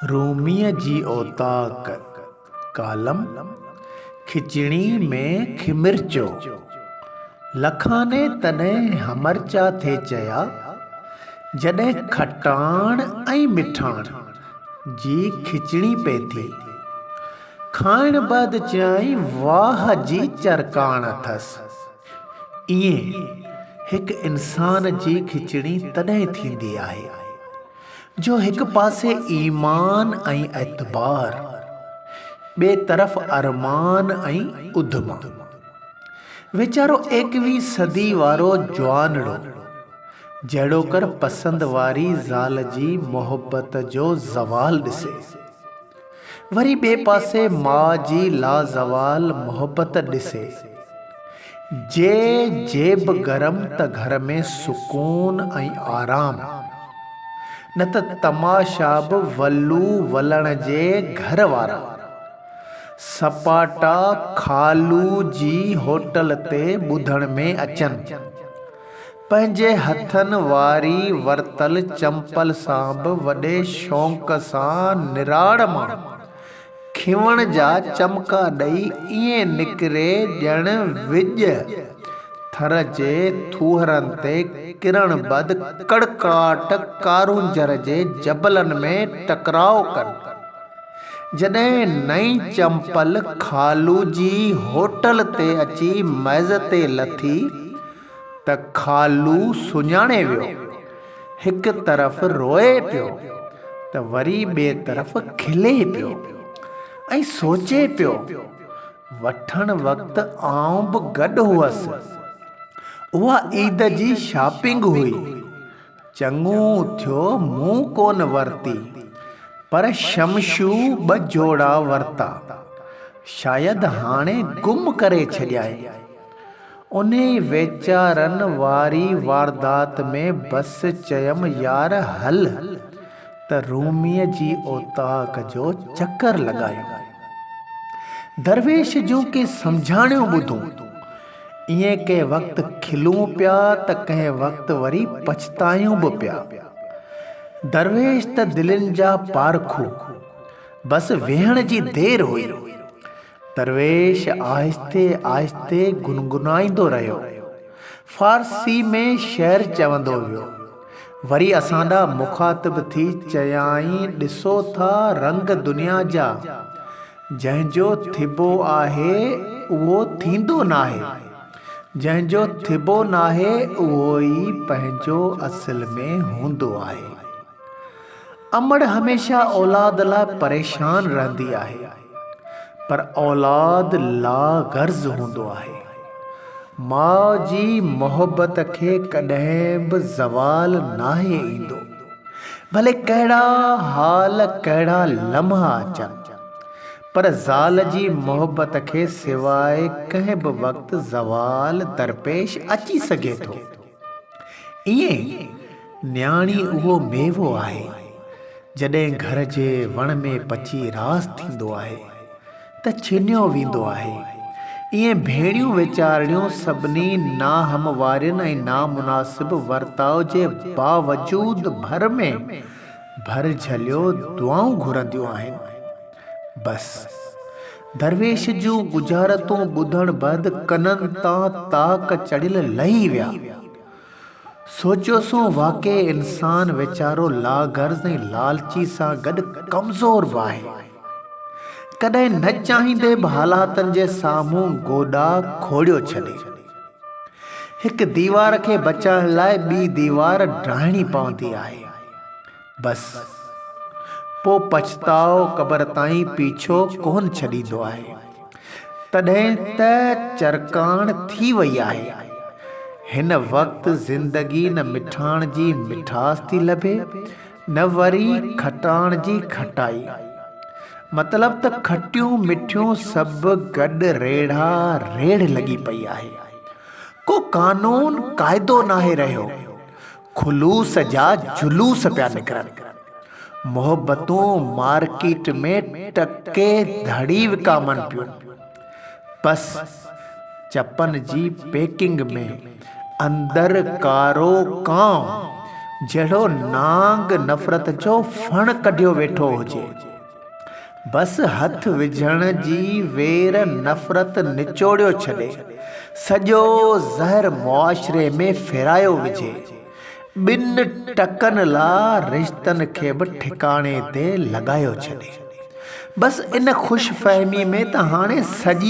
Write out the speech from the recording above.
रूमीअ जी औताक कालम खिचड़ी में खिमिरचो लखाने तॾहिं हमरचा थे चया जॾहिं खटाण ऐं मिठाण जी खिचड़ी पे थी खाइण बाद चयाई वाह जी चरकाण अथसि। ईअं हिकु इंसान जी खिचड़ी तॾहिं थींदी आहे जो हिकु पासे ईमान ऐं एतबार, ॿिए तरफ़ अरमान ऐं उधमा। वीचारो 21वीं सदी वारो जवानड़ो जहिड़ो कर पसंद वारी ज़ाल जी मोहब्बत जो ज़वाल ॾिसे, वरी ॿिए पासे माउ जी लाज़वाल मोहब्बत ॾिसे। जे जेब गरम त घर में सुकून ऐं आराम, न त तमाशा बि वलू वलण जे घर वारा सपाटा खालू जी होटल ते ॿुधण में अचनि। पंहिंजे हथनि वारी वरतल चंपल सां बि वॾे शौक़ सां निराड़ मां खिवण जा चमका ॾेई ईअं निकिरे ॼण विॼ थर जे थूहरनि ते किरण बद कड़काट कारूंजर जे जबलनि में टकराव कनि। जॾहिं नई चंपल खालू जी होटल ते अची मेज़ ते लथी त खालू सुञाणे वियो, हिकु तरफ़ रोए पियो त वरी ॿिए तरफ़ खिले पियो ऐं सोचे पियो वठण वक़्तु आउं बि गॾु हुअसि। उहा ईद जी शॉपिंग हुई, चङो थियो मूं कोन वरिती, पर शमशू 2 जोड़ा वरिता, शायदि हाणे गुम करे छॾियाई। उन वीचारनि वारी वारदात में बसि चयमि यार हल त रूमीअ जी औताक जो चकर लॻायूं। दरवेश जूं के सम्झाणियूं ॿुधूं। ईअं के वक़्तु खिलूं पिया त कंहिं वक़्तु वरी पछतायूं बि पिया। दरवेश त दिलनि जा पारखू, बसि वेहण जी देर हुई। दरवेश आहिस्ते आहिस्ते गुनगुनाईंदो रहियो, फारसी में शेर चवंदो वियो। वरी असांजा मुखातिब थी चयाई ॾिसो था रंग दुनिया जा, जंहिंजो थिबो आहे उहो थींदो नाहे, जंहिंजो थिबो नाहे उहो ई पंहिंजो असुल में हूंदो आहे। अमड़ हमेशा औलाद लाइ परेशान रहंदी आहे, पर औलाद लाग़र्ज़ हूंदो आहे। माउ जी मोहब्बत खे कॾहिं बि ज़वाल नाहे ईंदो, भले कहिड़ा हाल कहिड़ा लम्हा अचनि, पर ज़ाल जी मोहब्बत खे सिवाइ कंहिं बि वक़्तु ज़वाल दरपेश अची सघे थो। ईअं न्याणी उहो मेवो आहे जॾहिं घर जे वण में पची रास थींदो आहे त छिनियो वेंदो आहे। ईअं भेणियूं वीचारणियूं सभिनी नाहमवारियुनि ऐं नामुनासिब वर्ताव जे बावजूद भर में भर झलियो दुआऊं घुरंदियूं आहिनि। बसि दरवेश जूं गुजारतूं ॿुधण बैदि कननि तां ताक चढ़ियल लही विया। सोचियोसूं वाक़ई इंसान वीचारो लाग़र्ज़ ऐं लालची सां गॾु कमज़ोर बि आहे। कॾहिं न चाहींदे बि हालातनि जे साम्हूं गोॾा खोड़ियो छॾे। हिकु दीवार खे बचाइण लाइ ॿी दीवार ढाहिणी पवंदी आहे। बसि पोइ पछताओ क़बर ताईं पीछो कोन छॾींदो आहे। तॾहिं त चरकाण थी वई आहे। हिन वक़्तु ज़िंदगी न मिठाण जी मिठास थी लभे, न वरी खटाण जी खटाई। मतिलब त खटियूं मिठियूं सभु गॾु रेढ़ा रेढ़ लॻी पई आहे। को कानून क़ाइदो नाहे रहियो, खुलूस जा जुलूस पिया निकिरनि। मोहब्बतूं मार्केट में टके धड़ी विकामनि पियूं। बसि चपनि जी पैकिंग में अंदर कारो कांव जहिड़ो नांग नफ़रत जो फण कढियो वेठो हुजे। बसि हथ विझण जी वेर नफ़रत निचोड़ियो छॾे, सॼो ज़हर मुआशरे में फिरायो विझे, ॿिनि टकनि लाइ रिश्तनि खे बि ठिकाणे ते लॻायो छॾे। बसि इन ख़ुशि फ़हमी में त हाणे सॼी